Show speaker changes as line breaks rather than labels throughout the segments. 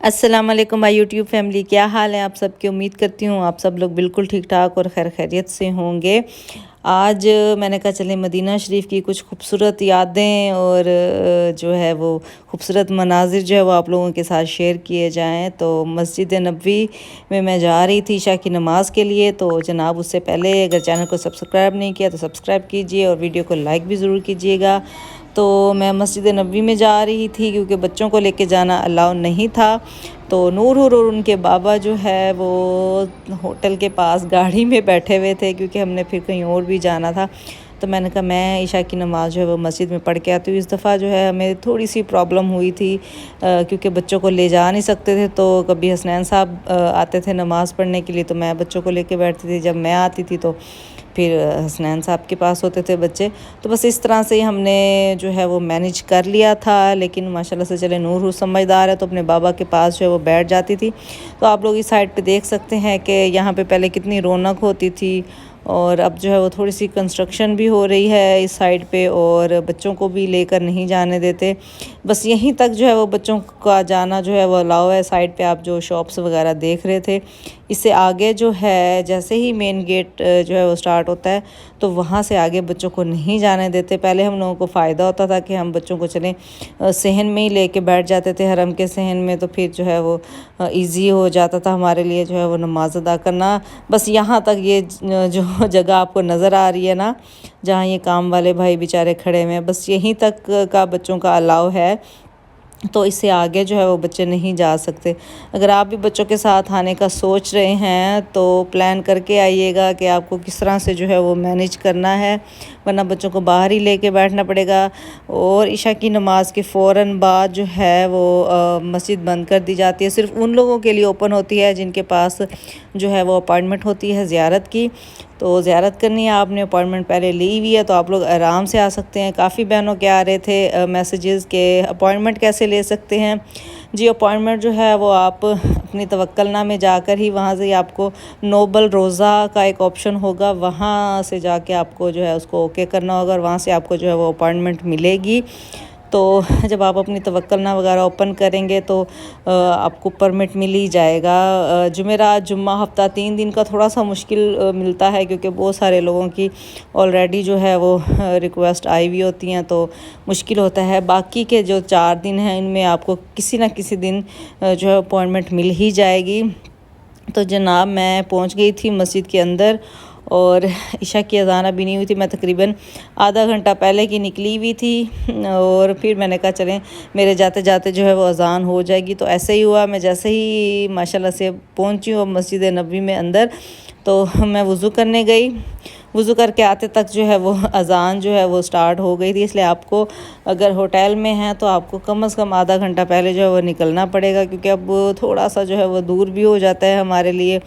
अस्सलाम वालेकुम my YouTube family, क्या हाल है आप सबकी। उम्मीद करती हूँ आप सब लोग बिल्कुल ठीक ठाक और खैर खैरियत से होंगे। आज मैंने कहा चले मदीना शरीफ की कुछ खूबसूरत यादें और जो है वो खूबसूरत मनाजिर जो है वो आप लोगों के साथ शेयर किए जाएं। तो मस्जिद नबवी में मैं जा रही थी ईशा की नमाज़ के लिए। तो जनाब उससे पहले अगर चैनल को सब्सक्राइब नहीं किया तो सब्सक्राइब कीजिए और वीडियो को लाइक भी ज़रूर कीजिएगा। तो मैं मस्जिद नबवी में जा रही थी क्योंकि बच्चों को लेके जाना अलाउ नहीं था। तो नूर और उनके बाबा जो है वो होटल के पास गाड़ी में बैठे हुए थे क्योंकि हमने फिर कहीं और भी जाना था। तो मैंने कहा मैं ईशा की नमाज़ जो है वो मस्जिद में पढ़ के आती हूँ। इस दफ़ा जो है हमें थोड़ी सी प्रॉब्लम हुई थी क्योंकि बच्चों को ले जा नहीं सकते थे। तो कभी हसनैन साहब आते थे नमाज़ पढ़ने के लिए तो मैं बच्चों को लेके बैठती थी, जब मैं आती थी तो फिर हसनैन साहब के पास होते थे बच्चे। तो बस इस तरह से ही हमने जो है वो मैनेज कर लिया था। लेकिन माशाल्लाह से चले नूर समझदार है तो अपने बाबा के पास जो है वो बैठ जाती थी। तो आप लोग इस साइड पे देख सकते हैं कि यहाँ पे पहले कितनी रौनक होती थी और अब जो है वो थोड़ी सी कंस्ट्रक्शन भी हो रही है इस साइड पे और बच्चों को भी लेकर नहीं जाने देते। बस यहीं तक जो है वो बच्चों का जाना जो है वो अलाउ है। साइड पे आप जो शॉप्स वगैरह देख रहे थे, इससे आगे जो है जैसे ही मेन गेट जो है वो स्टार्ट होता है तो वहाँ से आगे बच्चों को नहीं जाने देते। पहले हम लोगों को फ़ायदा होता था कि हम बच्चों को चलें सहन में ही लेके बैठ जाते थे, हरम के सहन में। तो फिर जो है वो इजी हो जाता था हमारे लिए जो है वो नमाज अदा करना। बस यहाँ तक ये जो जगह आपको नज़र आ रही है ना, जहाँ ये काम वाले भाई बेचारे खड़े हुए हैं, बस यहीं तक का बच्चों का अलाउ है। तो इससे आगे जो है वो बच्चे नहीं जा सकते। अगर आप भी बच्चों के साथ आने का सोच रहे हैं तो प्लान करके आइएगा कि आपको किस तरह से जो है वो मैनेज करना है, वरना बच्चों को बाहर ही लेके बैठना पड़ेगा। और इशा की नमाज़ के फ़ौरन बाद जो है वो मस्जिद बंद कर दी जाती है। सिर्फ उन लोगों के लिए ओपन होती है जिनके पास जो है वो अपॉइंटमेंट होती है ज़ियारत की। तो ज़ियारत करनी है, आपने अपॉइंटमेंट पहले ली हुई है तो आप लोग आराम से आ सकते हैं। काफ़ी बहनों के आ रहे थे मैसेजेस के अपॉइंटमेंट कैसे ले सकते हैं। जी अपॉइंटमेंट जो है वो आप अपनी तवक्कलना में जाकर ही वहाँ से ही आपको नोबल रोज़ा का एक ऑप्शन होगा, वहाँ से जाके आपको जो है उसको ओके करना होगा और वहाँ से आपको जो है वो अपॉइंटमेंट मिलेगी। तो जब आप अपनी तवक्कलना वगैरह ओपन करेंगे तो आपको परमिट मिल ही जाएगा। जुमेरात जुम्मा हफ्ता 3 दिन का थोड़ा सा मुश्किल मिलता है क्योंकि बहुत सारे लोगों की ऑलरेडी जो है वो रिक्वेस्ट आई हुई होती हैं तो मुश्किल होता है। बाकी के जो 4 दिन हैं इनमें आपको किसी ना किसी दिन जो है अपॉइंटमेंट मिल ही जाएगी। तो जनाब मैं पहुंच गई थी मस्जिद के अंदर और इशा की अज़ान अभी नहीं हुई थी। मैं तकरीबन आधा घंटा पहले की निकली हुई थी और फिर मैंने कहा चलें मेरे जाते जाते जो है वो अज़ान हो जाएगी। तो ऐसे ही हुआ, मैं जैसे ही माशाल्लाह से पहुंची हूँ मस्जिद नबवी में अंदर तो मैं वज़ू करने गई। वज़ू करके आते तक जो है वो अज़ान जो है वो स्टार्ट हो गई थी। इसलिए आपको अगर होटल में हैं तो आपको कम से कम आधा घंटा पहले जो है वो निकलना पड़ेगा क्योंकि अब थोड़ा सा जो है वो दूर भी हो जाता है हमारे लिए।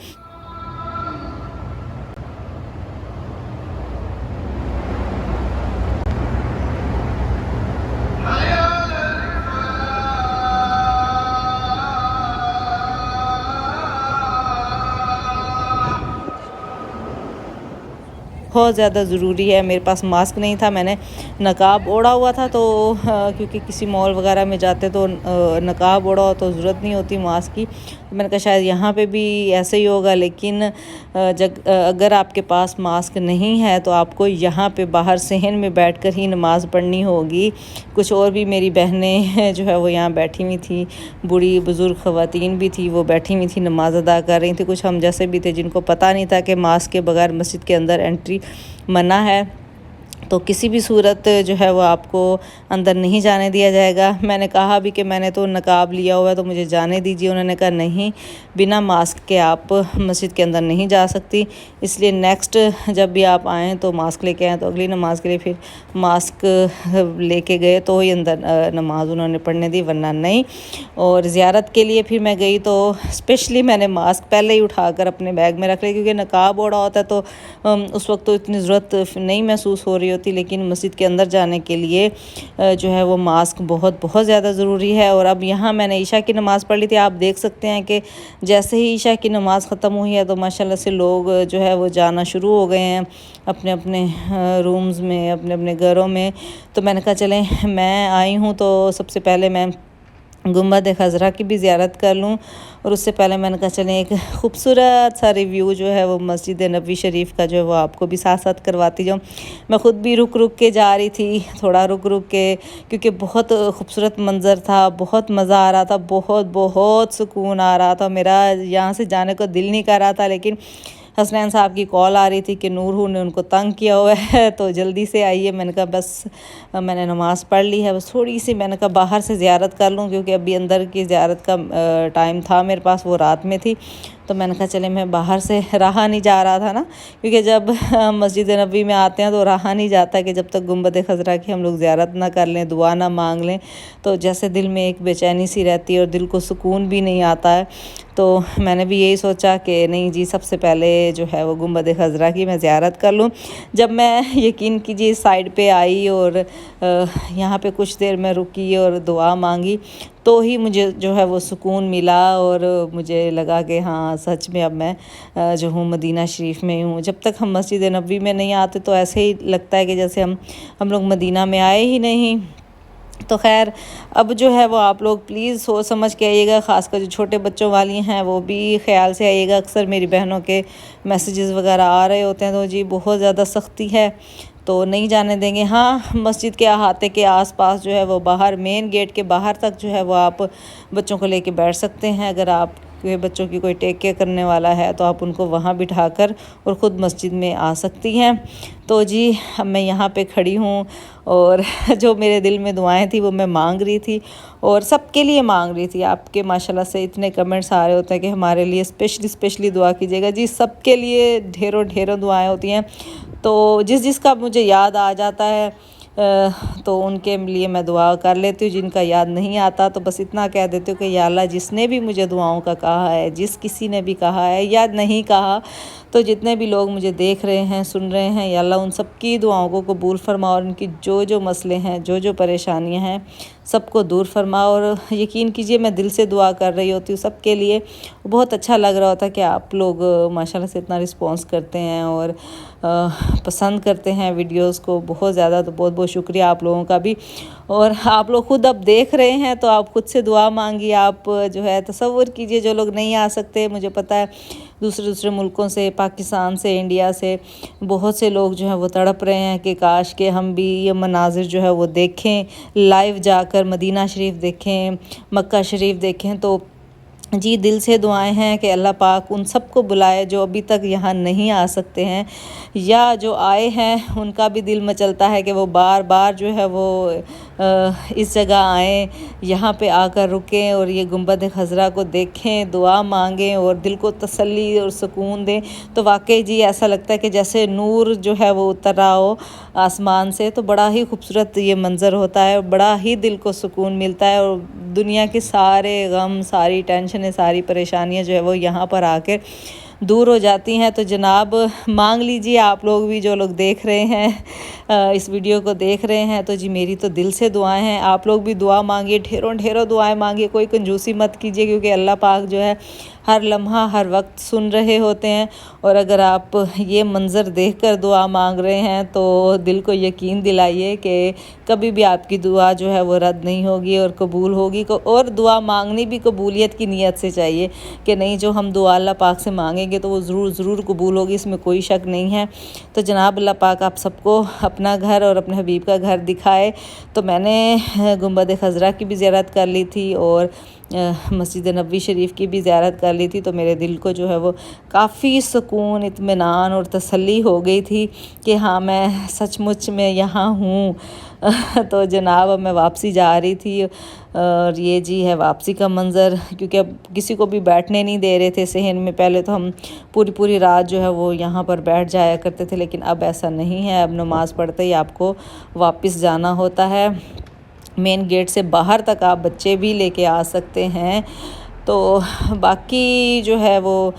बहुत ज़्यादा ज़रूरी है। मेरे पास मास्क नहीं था, मैंने नकाब ओढ़ा हुआ था। तो क्योंकि किसी मॉल वगैरह में जाते तो नकाब ओढ़ा हो तो ज़रूरत नहीं होती मास्क की। तो मैंने कहा शायद यहाँ पे भी ऐसे ही होगा, लेकिन अगर आपके पास मास्क नहीं है तो आपको यहाँ पे बाहर सहन में बैठकर ही नमाज़ पढ़नी होगी। कुछ और भी मेरी बहनें जो है वो यहाँ बैठी हुई थी, बूढ़ी बुज़ुर्ग ख़वातीन भी थी, वो बैठी हुई थी नमाज़ अदा कर रही थी। कुछ हम जैसे भी थे जिनको पता नहीं था कि मास्क के बगैर मस्जिद के अंदर एंट्री मना है, तो किसी भी सूरत जो है वो आपको अंदर नहीं जाने दिया जाएगा। मैंने कहा भी कि मैंने तो नकाब लिया हुआ है तो मुझे जाने दीजिए। उन्होंने कहा नहीं, बिना मास्क के आप मस्जिद के अंदर नहीं जा सकती। इसलिए नेक्स्ट जब भी आप आएँ तो मास्क लेके आएँ। तो अगली नमाज के लिए फिर मास्क लेके गए तो ही अंदर नमाज उन्होंने पढ़ने दी, वरना नहीं। और ज़ियारत के लिए फिर मैं गई तो स्पेशली मैंने मास्क पहले ही उठाकर अपने बैग में रख लिया क्योंकि नकाब ओढ़ा होता है तो उस वक्त तो इतनी ज़रूरत नहीं महसूस हो रही होती। लेकिन मस्जिद के अंदर जाने के लिए जो है वो मास्क बहुत बहुत ज़्यादा ज़रूरी है। और अब यहाँ मैंने ईशा की नमाज़ पढ़ ली थी। आप देख सकते हैं कि जैसे ही ईशा की नमाज़ ख़त्म हुई है तो माशाल्लाह से लोग जो है वो जाना शुरू हो गए हैं अपने अपने रूम्स में, अपने अपने घरों में। तो मैंने कहा चलें मैं आई हूँ तो सबसे पहले मैं गुंबद खज़रा की भी ज़ियारत कर लूँ। और उससे पहले मैंने कहा चलें एक खूबसूरत सा रिव्यू जो है वो मस्जिद नबवी शरीफ का जो है वो आपको भी साथ साथ करवाती जाऊँ। मैं ख़ुद भी रुक रुक के जा रही थी, थोड़ा रुक रुक के, क्योंकि बहुत खूबसूरत मंज़र था, बहुत मज़ा आ रहा था, बहुत बहुत सुकून आ रहा था। मेरा यहाँ से जाने को दिल नहीं कर रहा था, लेकिन हसनैन साहब की कॉल आ रही थी कि नूर ने उनको तंग किया हुआ है तो जल्दी से आइए। मैंने कहा बस मैंने नमाज़ पढ़ ली है, बस थोड़ी सी मैंने कहा बाहर से ज़ियारत कर लूँ, क्योंकि अभी अंदर की ज़ियारत का टाइम था मेरे पास, वो रात में थी। तो मैंने कहा चले मैं बाहर से, रहा नहीं जा रहा था ना, क्योंकि जब मस्जिद नबवी में आते हैं तो रहा नहीं जाता कि जब तक गुंबद खज़रा की हम लोग ज़ियारत ना कर लें, दुआ ना मांग लें, तो जैसे दिल में एक बेचैनी सी रहती है और दिल को सुकून भी नहीं आता है। तो मैंने भी यही सोचा कि नहीं जी, सबसे पहले जो है वो गुंबद खज़रा की मैं ज़ियारत कर लूँ। जब मैं, यकीन कीजिए, इस साइड पे आई और यहाँ पे कुछ देर मैं रुकी और दुआ मांगी, तो ही मुझे जो है वो सुकून मिला और मुझे लगा कि हाँ सच में अब मैं जो हूँ मदीना शरीफ में हूँ। जब तक हम मस्जिद नबवी में नहीं आते तो ऐसे ही लगता है कि जैसे हम लोग मदीना में आए ही नहीं। तो खैर अब जो है वो आप लोग प्लीज़ सोच समझ के आइएगा, ख़ासकर जो छोटे बच्चों वाली हैं वो भी ख्याल से आइएगा। अक्सर मेरी बहनों के मैसेजेस वगैरह आ रहे होते हैं, तो जी बहुत ज़्यादा सख्ती है तो नहीं जाने देंगे। हाँ, मस्जिद के अहाते के आसपास जो है वो बाहर, मेन गेट के बाहर तक जो है वो आप बच्चों को लेके बैठ सकते हैं। अगर आप के बच्चों की कोई टेक केयर करने वाला है तो आप उनको वहाँ बिठाकर और ख़ुद मस्जिद में आ सकती हैं। तो जी अब मैं यहाँ पे खड़ी हूँ और जो मेरे दिल में दुआएं थी वो मैं मांग रही थी और सबके लिए मांग रही थी। आपके माशाल्लाह से इतने कमेंट्स आ रहे होते हैं कि हमारे लिए स्पेशली दुआ कीजिएगा। जी सबके लिए ढेरों ढेरों दुआएं होती हैं, तो जिस जिसका मुझे याद आ जाता है तो उनके लिए मैं दुआ कर लेती हूँ। जिनका याद नहीं आता तो बस इतना कह देती हूँ कि या अल्लाह, जिसने भी मुझे दुआओं का कहा है, जिस किसी ने भी कहा है या नहीं कहा, तो जितने भी लोग मुझे देख रहे हैं, सुन रहे हैं, या अल्लाह उन सब की दुआओं को कबूल फरमा और उनकी जो जो मसले हैं, जो जो परेशानियां हैं, सबको दूर फरमा। और यकीन कीजिए मैं दिल से दुआ कर रही होती हूँ सबके लिए। बहुत अच्छा लग रहा होता है कि आप लोग माशाल्लाह से इतना रिस्पॉन्स करते हैं और पसंद करते हैं वीडियोस को बहुत ज़्यादा। तो बहुत बहुत शुक्रिया आप लोगों का भी। और आप लोग खुद अब देख रहे हैं तो आप खुद से दुआ मांगिए। आप जो है तसव्वुर कीजिए, जो लोग नहीं आ सकते, मुझे पता है दूसरे मुल्कों से, पाकिस्तान से, इंडिया से बहुत से लोग जो है वो तड़प रहे हैं कि काश के हम भी ये मनाजिर जो है वो देखें, लाइव जाकर मदीना शरीफ देखें, मक्का शरीफ देखें। तो जी दिल से दुआएं हैं कि अल्लाह पाक उन सबको बुलाए जो अभी तक यहाँ नहीं आ सकते हैं, या जो आए हैं उनका भी दिल मचलता है कि वो बार बार जो है वो इस जगह आएँ, यहाँ पे आकर रुकें और ये गुंबद खज़रा को देखें, दुआ मांगें और दिल को तसल्ली और सुकून दें। तो वाकई जी ऐसा लगता है कि जैसे नूर जो है वो उतर रहा हो आसमान से। तो बड़ा ही खूबसूरत ये मंज़र होता है, बड़ा ही दिल को सुकून मिलता है और दुनिया के सारे गम, सारी टेंशनें, सारी परेशानियां जो है वो यहाँ पर आकर दूर हो जाती हैं। तो जनाब मांग लीजिए आप लोग भी, जो लोग देख रहे हैं इस वीडियो को देख रहे हैं, तो जी मेरी तो दिल से दुआएं हैं। आप लोग भी दुआ मांगिए, ढेरों ढेरों दुआएं मांगिए, कोई कंजूसी मत कीजिए, क्योंकि अल्लाह पाक जो है हर लम्हा हर वक्त सुन रहे होते हैं। और अगर आप ये मंज़र देखकर दुआ मांग रहे हैं तो दिल को यकीन दिलाइए कि कभी भी आपकी दुआ जो है वो रद्द नहीं होगी और कबूल होगी। और दुआ मांगनी भी कबूलियत की नीयत से चाहिए कि नहीं, जो हम दुआ अल्लाह पाक से मांगेंगे तो वो ज़रूर कबूल होगी, इसमें कोई शक नहीं है। तो जनाब अल्लाह पाक आप सबको अपना घर और अपने हबीब का घर दिखाए। तो मैंने गुंबद खज़रा की भी ज़ियारत कर ली थी और मस्जिद नबवी शरीफ की भी ज़ियारत कर ली थी। तो मेरे दिल को जो है वो काफ़ी सुकून, इत्मीनान और तसल्ली हो गई थी कि हाँ मैं सचमुच में यहाँ हूँ। तो जनाब अब मैं वापसी जा रही थी और ये जी है वापसी का मंज़र, क्योंकि अब किसी को भी बैठने नहीं दे रहे थे सहन में। पहले तो हम पूरी रात जो है वो यहाँ पर बैठ जाया करते थे, लेकिन अब ऐसा नहीं है। अब नमाज़ पढ़ते ही आपको वापस जाना होता है। मेन गेट से बाहर तक आप बच्चे भी लेके आ सकते हैं। तो बाकी जो है वो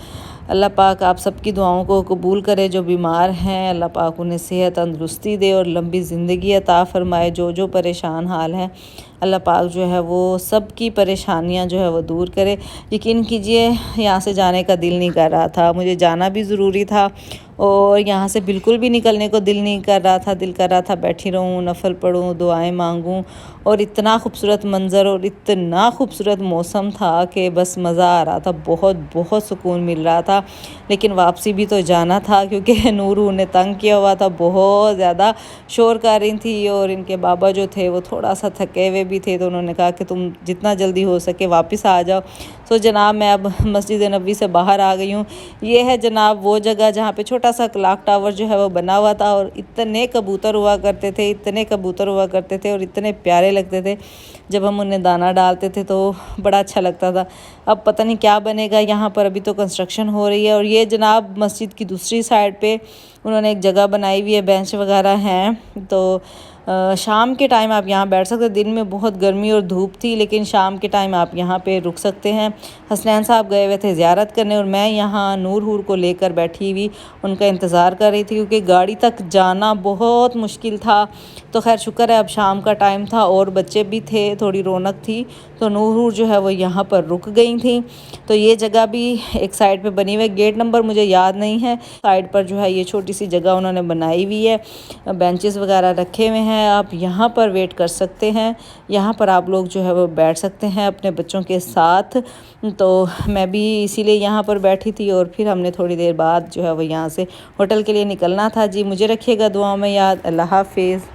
अल्लाह पाक आप सबकी दुआओं को कबूल करे। जो बीमार हैं अल्लाह पाक उन्हें सेहत तंदुरुस्ती दे और लंबी ज़िंदगी अता फ़रमाए। जो परेशान हाल है अल्लाह पाक जो है वो सबकी परेशानियां जो है वो दूर करे। यकीन कीजिए यहाँ से जाने का दिल नहीं कर रहा था, मुझे जाना भी ज़रूरी था और यहाँ से बिल्कुल भी निकलने को दिल नहीं कर रहा था। दिल कर रहा था बैठी रहूँ, नफल पढ़ूँ, दुआएं मांगूँ। और इतना खूबसूरत मंज़र और इतना खूबसूरत मौसम था कि बस मज़ा आ रहा था, बहुत बहुत सुकून मिल रहा था। लेकिन वापसी भी तो जाना था क्योंकि नूर ने तंग किया हुआ था, बहुत ज़्यादा शोर कर रही थी और इनके बाबा जो थे वो थोड़ा सा थके हुए भी थे, तो उन्होंने कहा कि तुम जितना जल्दी हो सके वापस आ जाओ। तो जनाब मैं अब मस्जिद नबी से बाहर आ गई हूँ। ये है जनाब वो जगह जहाँ पे छोटा सा क्लॉक टावर जो है वो बना हुआ था और इतने कबूतर हुआ करते थे, इतने कबूतर हुआ करते थे और इतने प्यारे लगते थे। जब हम उन्हें दाना डालते थे तो बड़ा अच्छा लगता था। अब पता नहीं क्या बनेगा यहाँ पर, अभी तो कंस्ट्रक्शन हो रही है। और ये जनाब मस्जिद की दूसरी साइड पे उन्होंने एक जगह बनाई हुई है, बेंच वगैरह हैं। तो शाम के टाइम आप यहाँ बैठ सकते हैं। दिन में बहुत गर्मी और धूप थी, लेकिन शाम के टाइम आप यहाँ पे रुक सकते हैं। हसनैन साहब गए हुए थे ज़ियारत करने और मैं यहाँ नूर हूर को लेकर बैठी हुई उनका इंतज़ार कर रही थी, क्योंकि गाड़ी तक जाना बहुत मुश्किल था। तो खैर शुक्र है अब शाम का टाइम था और बच्चे भी थे, थोड़ी रौनक थी, तो नूर हूर जो है वो यहाँ पर रुक गई थी। तो ये जगह भी एक साइड पे बनी हुई है, गेट नंबर मुझे याद नहीं है। साइड पर जो है ये छोटी सी जगह उन्होंने बनाई हुई है, बेंचेस वगैरह रखे हुए हैं, आप यहाँ पर वेट कर सकते हैं। यहाँ पर आप लोग जो है वो बैठ सकते हैं अपने बच्चों के साथ। तो मैं भी इसीलिए यहाँ पर बैठी थी और फिर हमने थोड़ी देर बाद जो है वो यहाँ से होटल के लिए निकलना था। जी मुझे रखिएगा दुआओं में याद। अल्लाह हाफिज़।